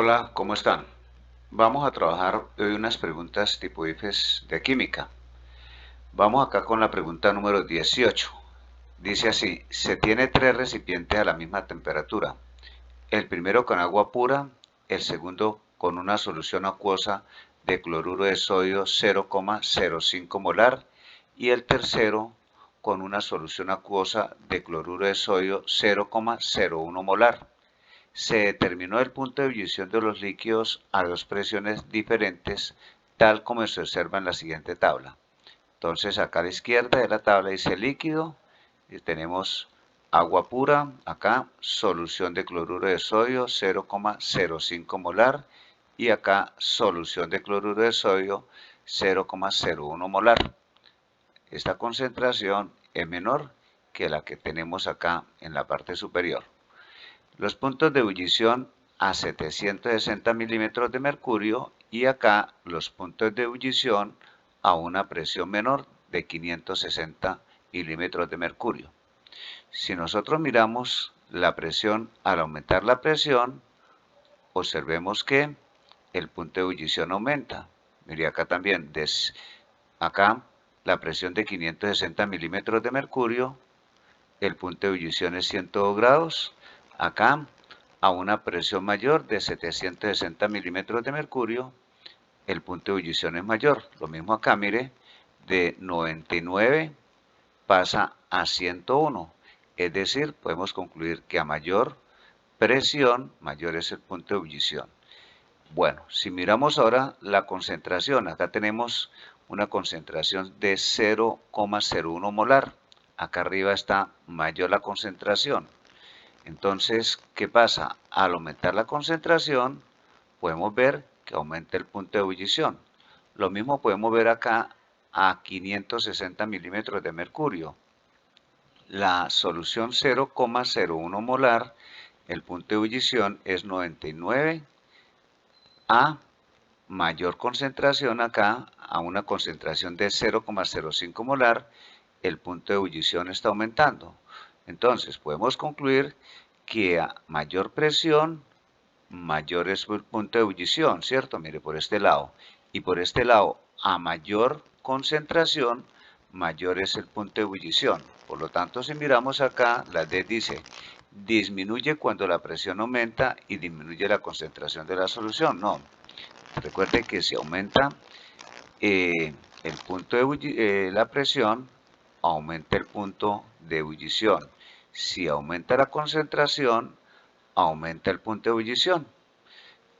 Hola, ¿cómo están? Vamos a trabajar hoy unas preguntas tipo IFES de química. Vamos acá con la pregunta número 18. Dice así, se tiene tres recipientes a la misma temperatura. El primero con agua pura, el segundo con una solución acuosa de cloruro de sodio 0,05 molar y el tercero con una solución acuosa de cloruro de sodio 0,01 molar. Se determinó el punto de ebullición de los líquidos a dos presiones diferentes, tal como se observa en la siguiente tabla. Entonces, acá a la izquierda de la tabla dice líquido, y tenemos agua pura, acá solución de cloruro de sodio 0,05 molar y acá solución de cloruro de sodio 0,01 molar. Esta concentración es menor que la que tenemos acá en la parte superior. Los puntos de ebullición a 760 milímetros de mercurio y acá los puntos de ebullición a una presión menor de 560 milímetros de mercurio. Si nosotros miramos la presión, al aumentar la presión, observemos que el punto de ebullición aumenta. Mire acá también, acá la presión de 560 milímetros de mercurio, el punto de ebullición es 102 grados. Acá, a una presión mayor de 760 milímetros de mercurio, el punto de ebullición es mayor. Lo mismo acá, mire, de 99 pasa a 101. Es decir, podemos concluir que a mayor presión, mayor es el punto de ebullición. Bueno, si miramos ahora la concentración, acá tenemos una concentración de 0,01 molar. Acá arriba está mayor la concentración. Entonces, ¿qué pasa? Al aumentar la concentración, podemos ver que aumenta el punto de ebullición. Lo mismo podemos ver acá a 560 milímetros de mercurio. La solución 0,01 molar, el punto de ebullición es 99 a mayor concentración acá, a una concentración de 0,05 molar, el punto de ebullición está aumentando. Entonces, podemos concluir que a mayor presión, mayor es el punto de ebullición, ¿cierto? Mire, por este lado. Y por este lado, a mayor concentración, mayor es el punto de ebullición. Por lo tanto, si miramos acá, la D dice, disminuye cuando la presión aumenta y disminuye la concentración de la solución. No, recuerde que si aumenta el punto de la presión, aumenta el punto de ebullición. Si aumenta la concentración, aumenta el punto de ebullición.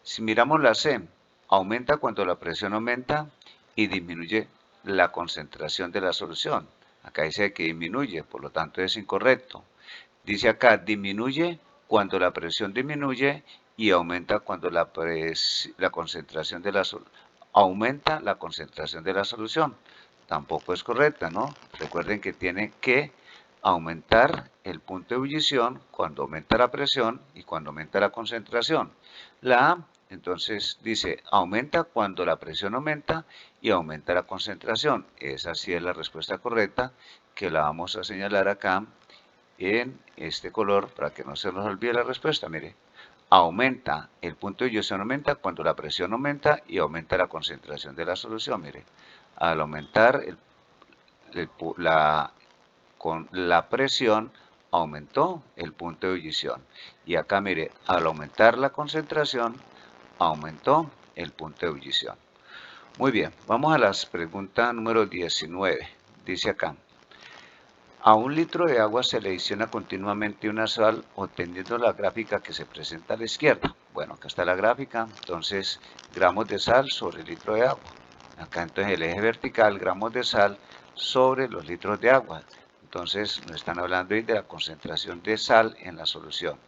Si miramos la C, aumenta cuando la presión aumenta y disminuye la concentración de la solución. Acá dice que disminuye, por lo tanto es incorrecto. Dice acá, disminuye cuando la presión disminuye y aumenta cuando la concentración de la solución. Aumenta la concentración de la solución. Tampoco es correcta, ¿no? Recuerden que tiene que aumentar el punto de ebullición cuando aumenta la presión y cuando aumenta la concentración. La A, entonces, dice, aumenta cuando la presión aumenta y aumenta la concentración. Esa sí es la respuesta correcta, que la vamos a señalar acá en este color para que no se nos olvide la respuesta. Mire, aumenta, el punto de ebullición aumenta cuando la presión aumenta y aumenta la concentración de la solución. Mire, al aumentar con la presión aumentó el punto de ebullición. Y acá mire, al aumentar la concentración aumentó el punto de ebullición. Muy bien, vamos a la pregunta número 19. Dice acá, a un litro de agua se le adiciona continuamente una sal, obteniendo la gráfica que se presenta a la izquierda. Bueno, acá está la gráfica, entonces gramos de sal sobre el litro de agua. Acá entonces el eje vertical, gramos de sal sobre los litros de agua. Entonces nos están hablando ahí de la concentración de sal en la solución.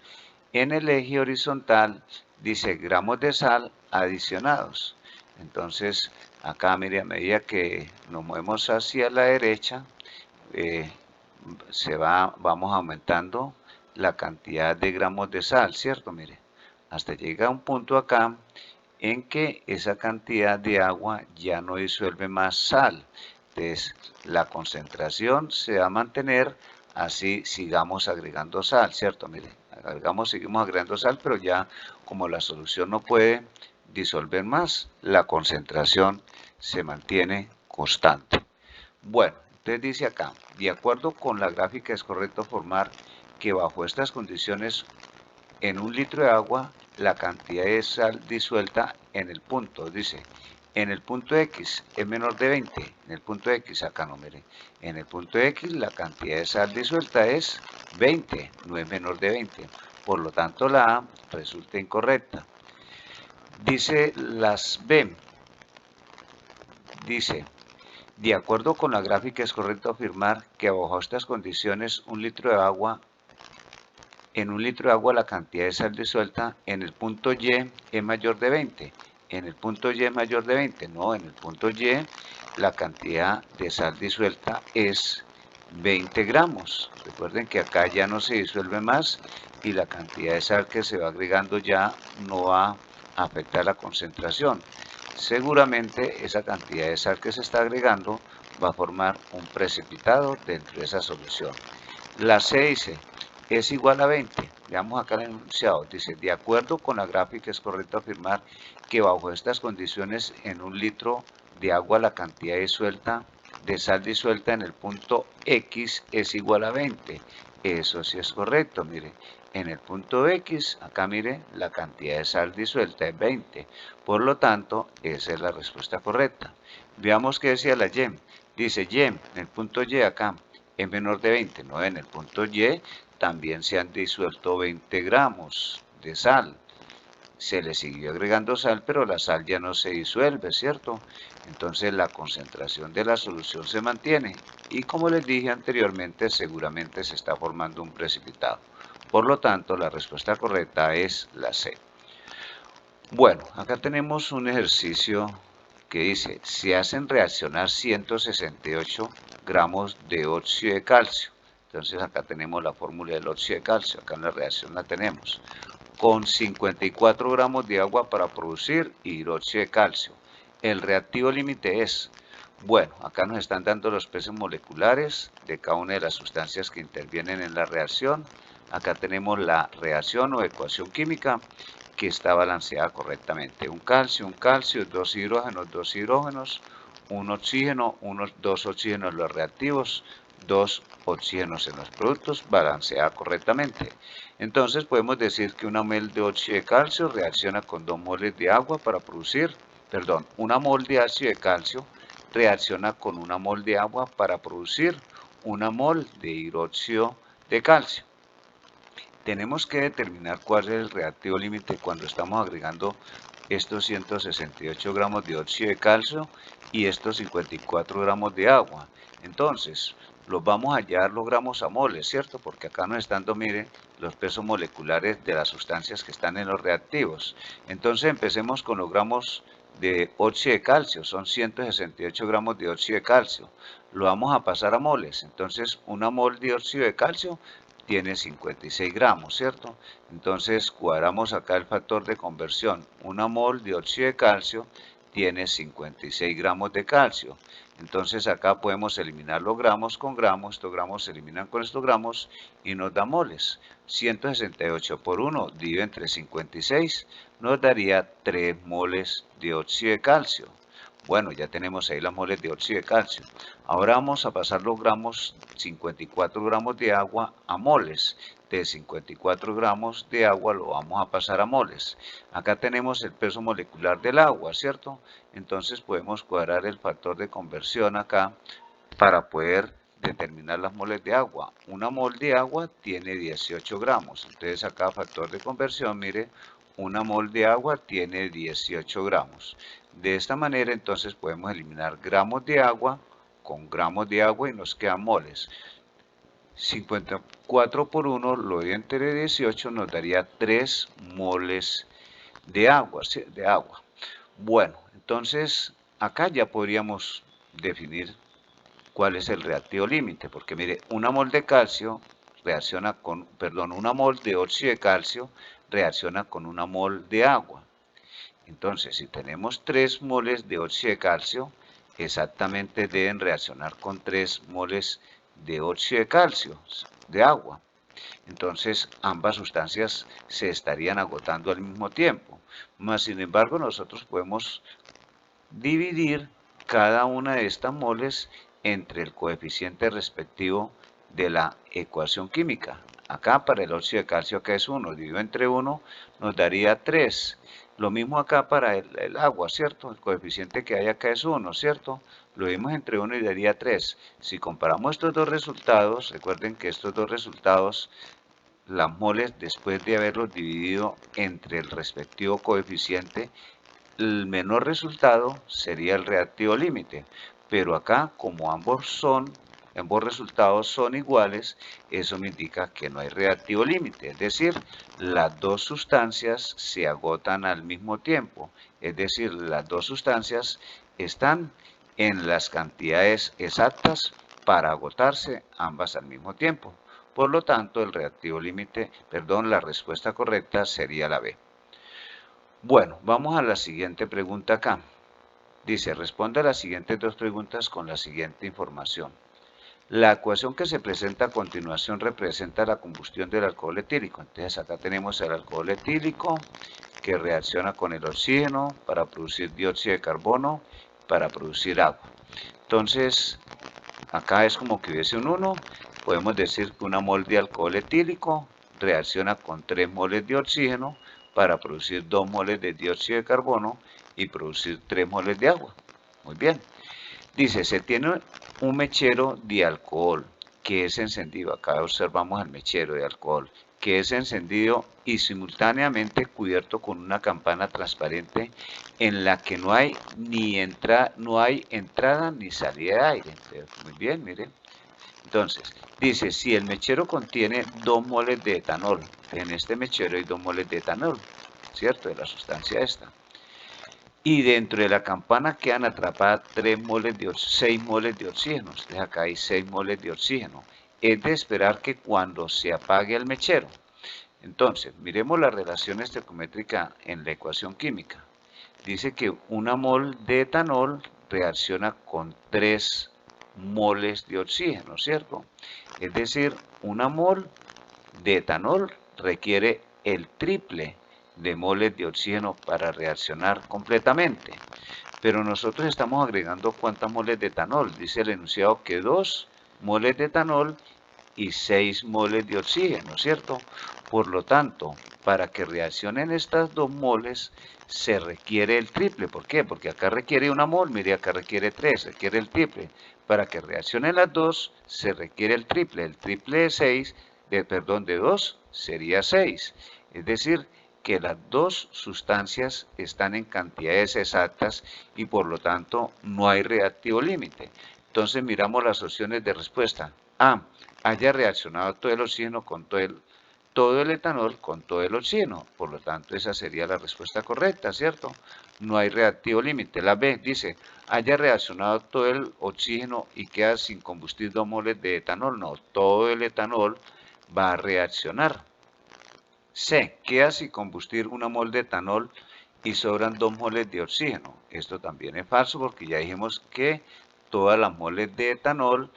En el eje horizontal dice gramos de sal adicionados. Entonces acá mire, a medida que nos movemos hacia la derecha, vamos aumentando la cantidad de gramos de sal, ¿cierto? Mire, hasta llega un punto acá en que esa cantidad de agua ya no disuelve más sal. Entonces, la concentración se va a mantener así sigamos agregando sal, ¿cierto? Mire, agregamos, seguimos agregando sal, pero ya como la solución no puede disolver más, la concentración se mantiene constante. Bueno, entonces dice acá, de acuerdo con la gráfica es correcto formar que bajo estas condiciones en un litro de agua la cantidad de sal disuelta en el punto, dice, en el punto X es menor de 20, en el punto X, acá no mire, en el punto X la cantidad de sal disuelta es 20, no es menor de 20, por lo tanto la A resulta incorrecta. Dice las B, dice, de acuerdo con la gráfica es correcto afirmar que bajo estas condiciones en un litro de agua la cantidad de sal disuelta en el punto Y es mayor de 20. En el punto Y es mayor de 20. No, en el punto Y la cantidad de sal disuelta es 20 gramos. Recuerden que acá ya no se disuelve más y la cantidad de sal que se va agregando ya no va a afectar la concentración. Seguramente esa cantidad de sal que se está agregando va a formar un precipitado dentro de esa solución. La C dice, es igual a 20. Veamos acá el enunciado. Dice, de acuerdo con la gráfica es correcto afirmar que bajo estas condiciones en un litro de agua la cantidad de sal disuelta en el punto X es igual a 20. Eso sí es correcto, mire. En el punto X, acá mire, la cantidad de sal disuelta es 20. Por lo tanto, esa es la respuesta correcta. Veamos qué decía la Y. Dice Y, en el punto Y acá, es menor de 20, ¿no? En el punto Y también se han disuelto 20 gramos de sal. Se le siguió agregando sal, pero la sal ya no se disuelve, ¿cierto? Entonces la concentración de la solución se mantiene y como les dije anteriormente, seguramente se está formando un precipitado. Por lo tanto, la respuesta correcta es la C. Bueno, acá tenemos un ejercicio que dice, se hacen reaccionar 168 gramos de óxido de calcio. Entonces acá tenemos la fórmula del óxido de calcio, acá en la reacción la tenemos, con 54 gramos de agua para producir hidróxido de calcio. El reactivo límite es, bueno, acá nos están dando los pesos moleculares de cada una de las sustancias que intervienen en la reacción. Acá tenemos la reacción o ecuación química que está balanceada correctamente. Un calcio, dos hidrógenos, un oxígeno, dos oxígenos en los reactivos, dos oxígenos en los productos, balanceada correctamente. Entonces podemos decir que una mol de óxido de calcio reacciona con 2 moles de agua para producir, una mol de ácido de calcio reacciona con una mol de agua para producir una mol de hidróxido de calcio. Tenemos que determinar cuál es el reactivo límite cuando estamos agregando estos 168 gramos de óxido de calcio y estos 54 gramos de agua. Entonces, los vamos a hallar los gramos a moles, ¿cierto? Porque acá nos están dando, mire, los pesos moleculares de las sustancias que están en los reactivos. Entonces, empecemos con los gramos de óxido de calcio, son 168 gramos de óxido de calcio. Lo vamos a pasar a moles. Entonces, una mol de óxido de calcio tiene 56 gramos, ¿cierto? Entonces cuadramos acá el factor de conversión. Una mol de óxido de calcio tiene 56 gramos de calcio. Entonces acá podemos eliminar los gramos con gramos, estos gramos se eliminan con estos gramos y nos da moles. 168 por 1 dividido entre 56 nos daría 3 moles de óxido de calcio. Bueno, ya tenemos ahí las moles de óxido de calcio. Ahora vamos a pasar los gramos, 54 gramos de agua a moles. De 54 gramos de agua lo vamos a pasar a moles. Acá tenemos el peso molecular del agua, ¿cierto? Entonces podemos cuadrar el factor de conversión acá para poder determinar las moles de agua. Una mol de agua tiene 18 gramos. Entonces acá factor de conversión, mire, una mol de agua tiene 18 gramos. De esta manera entonces podemos eliminar gramos de agua con gramos de agua y nos quedan moles. 54 por 1 lo divido entre 18 nos daría 3 moles de agua, ¿sí? De agua. Bueno, entonces acá ya podríamos definir cuál es el reactivo límite, porque mire, una mol de calcio reacciona con, una mol de óxido de calcio reacciona con una mol de agua. Entonces, si tenemos 3 moles de óxido de calcio, exactamente deben reaccionar con 3 moles de óxido de calcio, de agua. Entonces ambas sustancias se estarían agotando al mismo tiempo. Mas, sin embargo, nosotros podemos dividir cada una de estas moles entre el coeficiente respectivo de la ecuación química. Acá para el óxido de calcio acá es 1, dividido entre 1 nos daría 3. Lo mismo acá para el agua, ¿cierto? El coeficiente que hay acá es 1, ¿cierto? Lo dimos entre 1 y daría 3. Si comparamos estos dos resultados, recuerden que estos dos resultados, las moles, después de haberlos dividido entre el respectivo coeficiente, el menor resultado sería el reactivo límite, pero acá como ambos resultados son iguales, eso me indica que no hay reactivo límite, es decir, las dos sustancias se agotan al mismo tiempo, es decir, las dos sustancias están en las cantidades exactas para agotarse ambas al mismo tiempo. Por lo tanto, el reactivo límite, la respuesta correcta sería la B. Bueno, vamos a la siguiente pregunta acá. Dice, responde a las siguientes dos preguntas con la siguiente información. La ecuación que se presenta a continuación representa la combustión del alcohol etílico. Entonces acá tenemos el alcohol etílico que reacciona con el oxígeno para producir dióxido de carbono, para producir agua. Entonces, acá es como que hubiese un 1. Podemos decir que una mol de alcohol etílico reacciona con 3 moles de oxígeno para producir 2 moles de dióxido de carbono y producir 3 moles de agua. Muy bien. Dice, se tiene un mechero de alcohol que es encendido. Acá observamos el mechero de alcohol que es encendido y simultáneamente cubierto con una campana transparente en la que no hay entrada ni salida de aire. Muy bien, miren. Entonces, dice, si el mechero contiene 2 moles de etanol, en este mechero hay 2 moles de etanol, ¿cierto? De la sustancia esta. Y dentro de la campana quedan atrapadas 6 moles de oxígeno. Entonces acá hay 6 moles de oxígeno. Es de esperar que cuando se apague el mechero. Entonces, miremos la relación estequiométrica en la ecuación química. Dice que una mol de etanol reacciona con 3 moles de oxígeno, ¿cierto? Es decir, una mol de etanol requiere el triple de moles de oxígeno para reaccionar completamente. Pero nosotros estamos agregando ¿cuántas moles de etanol? Dice el enunciado que 2 moles de etanol y 6 moles de oxígeno, ¿cierto? Por lo tanto, para que reaccionen estas 2 moles se requiere el triple. ¿Por qué? Porque acá requiere una mol, mire, acá requiere 3, requiere el triple. Para que reaccionen las dos se requiere el triple. El triple de 6, de 2 sería 6. Es decir, que las dos sustancias están en cantidades exactas y por lo tanto no hay reactivo límite. Entonces miramos las opciones de respuesta. A, haya reaccionado todo el oxígeno con todo el etanol con todo el oxígeno. Por lo tanto, esa sería la respuesta correcta, ¿cierto? No hay reactivo límite. La B dice, haya reaccionado todo el oxígeno y queda sin combustible 2 moles de etanol. No, todo el etanol va a reaccionar. C, queda sin combustible 1 mol de etanol y sobran 2 moles de oxígeno. Esto también es falso porque ya dijimos que todas las moles de etanol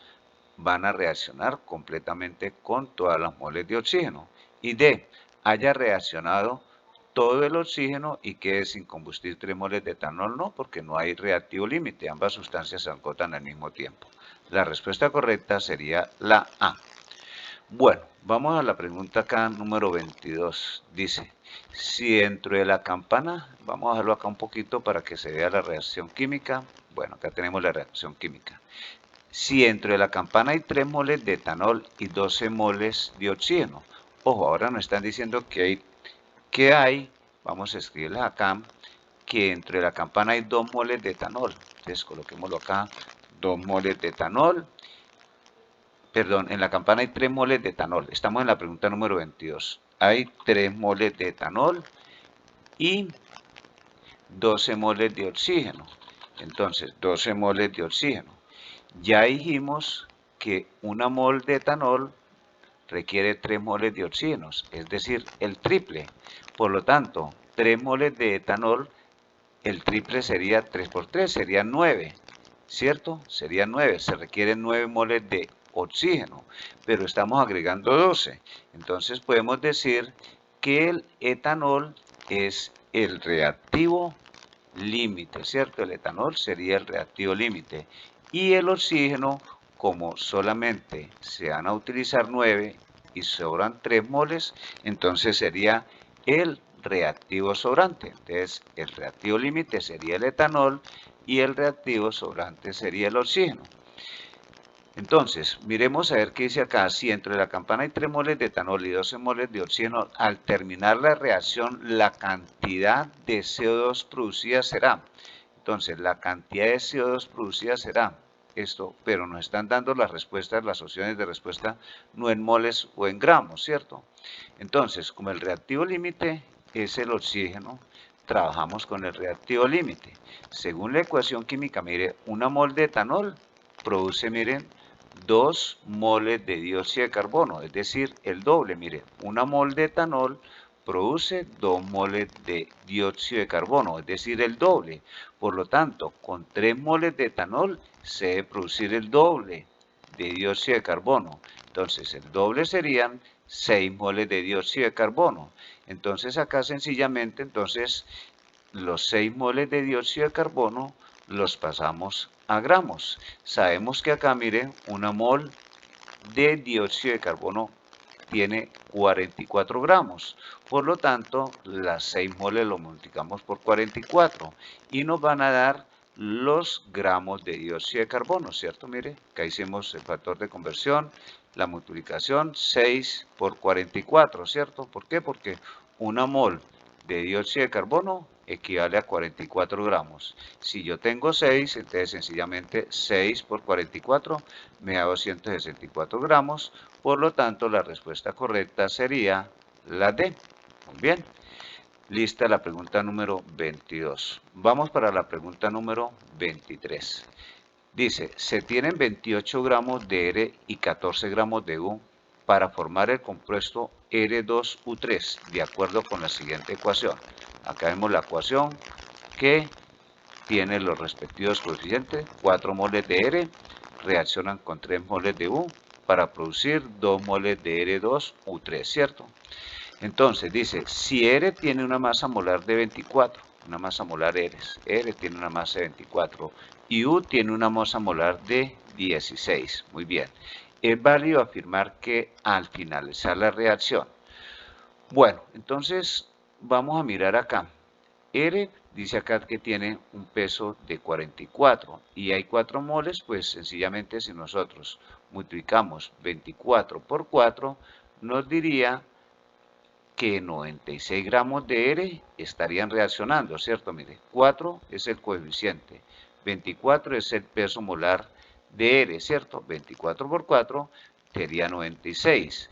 van a reaccionar completamente con todas las moles de oxígeno. Y D, haya reaccionado todo el oxígeno y quede sin combustible 3 moles de etanol. No, porque no hay reactivo límite, ambas sustancias se agotan al mismo tiempo. La respuesta correcta sería la A. Bueno, vamos a la pregunta acá número 22. Dice, si dentro de la campana, vamos a dejarlo acá un poquito para que se vea la reacción química. Bueno, acá tenemos la reacción química. Si dentro de la campana hay 3 moles de etanol y 12 moles de oxígeno. Ojo, ahora nos están diciendo que hay, vamos a escribirles acá, que dentro de la campana hay 2 moles de etanol. Entonces coloquémoslo acá, 2 moles de etanol. Perdón, en la campana hay 3 moles de etanol. Estamos en la pregunta número 22. Hay 3 moles de etanol y 12 moles de oxígeno. Entonces, 12 moles de oxígeno. Ya dijimos que una mol de etanol requiere 3 moles de oxígeno, es decir, el triple. Por lo tanto, 3 moles de etanol, el triple sería 3 por 3, sería 9, ¿cierto? Sería 9, se requieren 9 moles de oxígeno, pero estamos agregando 12. Entonces podemos decir que el etanol es el reactivo límite, ¿cierto? El etanol sería el reactivo límite. Y el oxígeno, como solamente se van a utilizar 9 y sobran 3 moles, entonces sería el reactivo sobrante. Entonces, el reactivo límite sería el etanol y el reactivo sobrante sería el oxígeno. Entonces, miremos a ver qué dice acá. Si entre la campana hay 3 moles de etanol y 12 moles de oxígeno, al terminar la reacción, la cantidad de CO2 producida será. Entonces, la cantidad de CO2 producida será esto, pero nos están dando las respuestas, las opciones de respuesta, no en moles o en gramos, ¿cierto? Entonces, como el reactivo límite es el oxígeno, trabajamos con el reactivo límite. Según la ecuación química, mire, una mol de etanol produce, miren, 2 moles de dióxido de carbono, es decir, el doble. Mire, una mol de etanol produce 2 moles de dióxido de carbono, es decir, el doble. Por lo tanto, con 3 moles de etanol se debe producir el doble de dióxido de carbono. Entonces, el doble serían 6 moles de dióxido de carbono. Entonces, acá sencillamente, entonces, los 6 moles de dióxido de carbono los pasamos a gramos. Sabemos que acá, miren, una mol de dióxido de carbono tiene 44 gramos. Por lo tanto, las 6 moles lo multiplicamos por 44 y nos van a dar los gramos de dióxido de carbono, ¿cierto? Mire, acá hicimos el factor de conversión, la multiplicación 6 por 44, ¿cierto? ¿Por qué? Porque una mol de dióxido de carbono equivale a 44 gramos. Si yo tengo 6, entonces sencillamente 6 por 44 me da 264 gramos. Por lo tanto, la respuesta correcta sería la D. Muy bien. Lista la pregunta número 22. Vamos para la pregunta número 23. Dice, se tienen 28 gramos de R y 14 gramos de U para formar el compuesto R2U3, de acuerdo con la siguiente ecuación. Acá vemos la ecuación que tiene los respectivos coeficientes. 4 moles de R reaccionan con 3 moles de U para producir 2 moles de R2U3, ¿cierto? Entonces dice, si R tiene una masa molar de 24, una masa molar R tiene una masa de 24 y U tiene una masa molar de 16. Muy bien. Es válido afirmar que al finalizar la reacción. Bueno, entonces vamos a mirar acá. R dice acá que tiene un peso de 44 y hay 4 moles, pues sencillamente si nosotros multiplicamos 24 por 4, nos diría que 96 gramos de R estarían reaccionando, ¿cierto? Mire, 4 es el coeficiente, 24 es el peso molar de R, ¿cierto? 24 por 4 sería 96.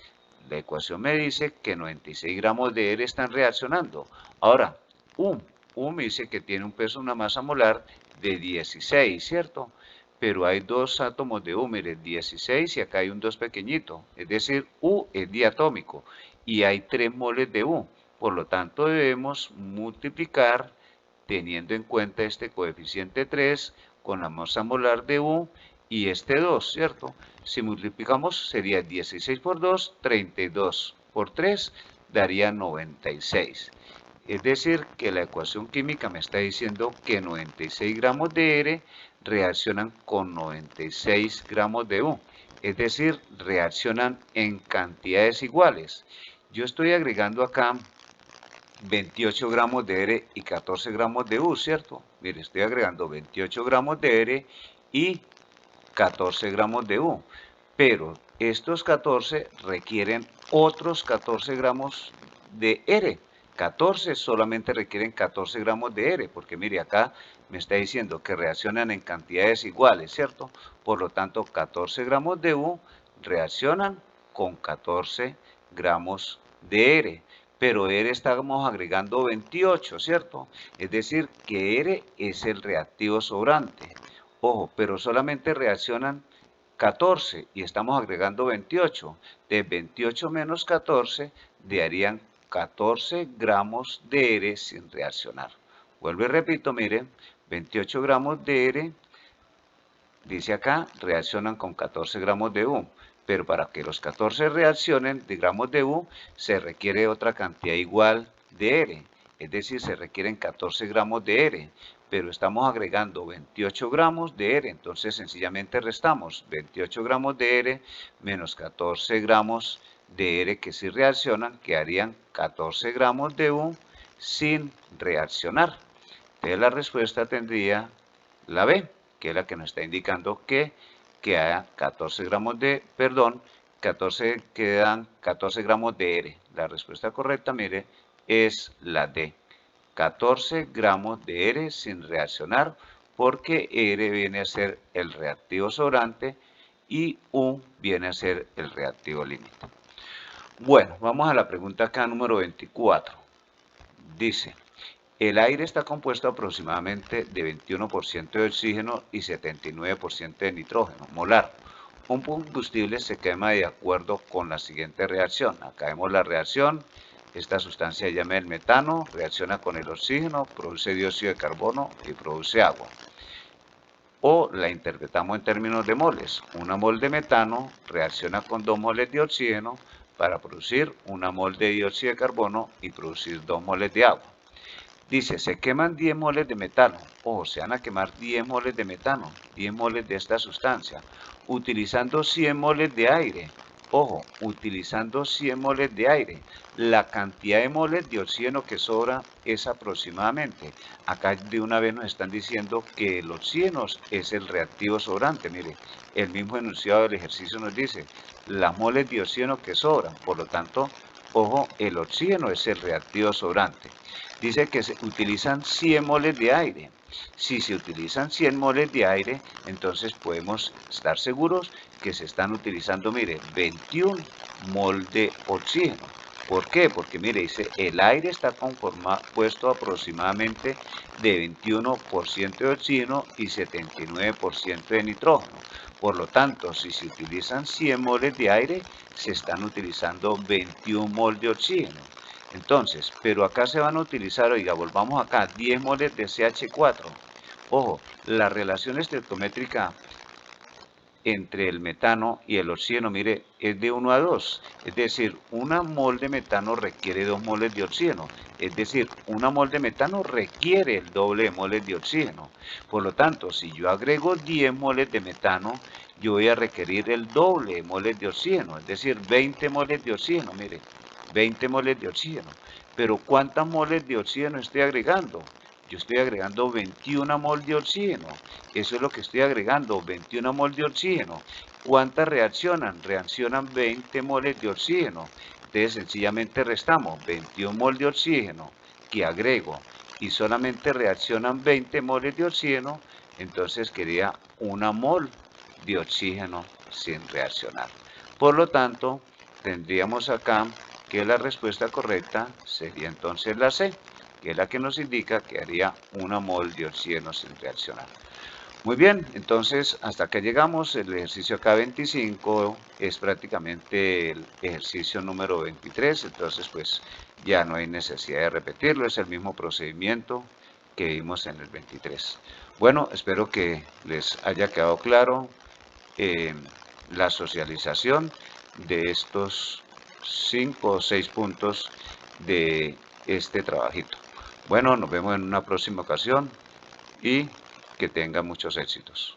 La ecuación me dice que 96 gramos de R están reaccionando. Ahora, U me dice que tiene un peso, una masa molar de 16, ¿cierto? Pero hay 2 átomos de U, mire, 16 y acá hay un 2 pequeñito, es decir, U es diatómico y hay 3 moles de U. Por lo tanto, debemos multiplicar, teniendo en cuenta este coeficiente 3, con la masa molar de U y este 2, ¿cierto? Si multiplicamos, sería 16 por 2, 32 por 3, daría 96. Es decir, que la ecuación química me está diciendo que 96 gramos de R reaccionan con 96 gramos de U. Es decir, reaccionan en cantidades iguales. Yo estoy agregando acá 28 gramos de R y 14 gramos de U, ¿cierto? Mire, estoy agregando 28 gramos de R y 14 gramos de U. Pero estos 14 requieren otros 14 gramos de R. 14 solamente requieren 14 gramos de R, porque mire, acá me está diciendo que reaccionan en cantidades iguales, ¿cierto? Por lo tanto, 14 gramos de U reaccionan con 14 gramos de R. Pero R estamos agregando 28, ¿cierto? Es decir, que R es el reactivo sobrante. Ojo, pero solamente reaccionan 14 y estamos agregando 28. De 28 menos 14 darían 14 gramos de R sin reaccionar. Vuelvo y repito, miren, 28 gramos de R, dice acá, reaccionan con 14 gramos de U. pero para que los 14 reaccionen de gramos de U, se requiere otra cantidad igual de R, es decir, se requieren 14 gramos de R, pero estamos agregando 28 gramos de R, entonces sencillamente restamos 28 gramos de R menos 14 gramos de R que sí reaccionan, quedarían 14 gramos de U sin reaccionar. Entonces la respuesta tendría la B, que es la que nos está indicando que queda 14 gramos de, perdón, 14, quedan 14 gramos de R. La respuesta correcta, mire, es la D. 14 gramos de R sin reaccionar, porque R viene a ser el reactivo sobrante y U viene a ser el reactivo límite. Bueno, vamos a la pregunta acá número 24. Dice, el aire está compuesto aproximadamente de 21% de oxígeno y 79% de nitrógeno molar. Un combustible se quema de acuerdo con la siguiente reacción. Acá vemos la reacción. Esta sustancia se llama el metano, reacciona con el oxígeno, produce dióxido de carbono y produce agua. O la interpretamos en términos de moles. Una mol de metano reacciona con 2 moles de oxígeno para producir una mol de dióxido de carbono y producir 2 moles de agua. Dice, se queman 10 moles de metano. Ojo, se van a quemar 10 moles de metano, 10 moles de esta sustancia, utilizando 100 moles de aire. Ojo, utilizando 100 moles de aire. La cantidad de moles de oxígeno que sobra es aproximadamente. Acá de una vez nos están diciendo que el oxígeno es el reactivo sobrante. Mire, el mismo enunciado del ejercicio nos dice, las moles de oxígeno que sobran. Por lo tanto, ojo, el oxígeno es el reactivo sobrante. Dice que se utilizan 100 moles de aire. Si se utilizan 100 moles de aire, entonces podemos estar seguros que se están utilizando, mire, 21 mol de oxígeno. ¿Por qué? Porque, mire, dice, el aire está compuesto aproximadamente de 21% de oxígeno y 79% de nitrógeno. Por lo tanto, si se utilizan 100 moles de aire, se están utilizando 21 mol de oxígeno. Entonces, pero acá se van a utilizar, oiga, volvamos acá, 10 moles de CH4. Ojo, la relación estequiométrica entre el metano y el oxígeno, mire, es de 1 a 2. Es decir, una mol de metano requiere 2 moles de oxígeno. Es decir, una mol de metano requiere el doble de moles de oxígeno. Por lo tanto, si yo agrego 10 moles de metano, yo voy a requerir el doble de moles de oxígeno. Es decir, 20 moles de oxígeno, mire. 20 moles de oxígeno. Pero ¿cuántas moles de oxígeno estoy agregando? Yo estoy agregando 21 mol de oxígeno. Eso es lo que estoy agregando, 21 mol de oxígeno. ¿Cuántas reaccionan? Reaccionan 20 moles de oxígeno. Entonces sencillamente restamos 21 mol de oxígeno que agrego y solamente reaccionan 20 moles de oxígeno, entonces quedaría 1 mol de oxígeno sin reaccionar. Por lo tanto, tendríamos acá que la respuesta correcta sería entonces la C, que es la que nos indica que haría 1 mol de oxígeno sin reaccionar. Muy bien, entonces hasta acá llegamos. El ejercicio acá 25 es prácticamente el ejercicio número 23, entonces pues ya no hay necesidad de repetirlo, es el mismo procedimiento que vimos en el 23. Bueno, espero que les haya quedado claro la socialización de estos 5 o 6 puntos de este trabajito. Bueno, nos vemos en una próxima ocasión y que tengan muchos éxitos.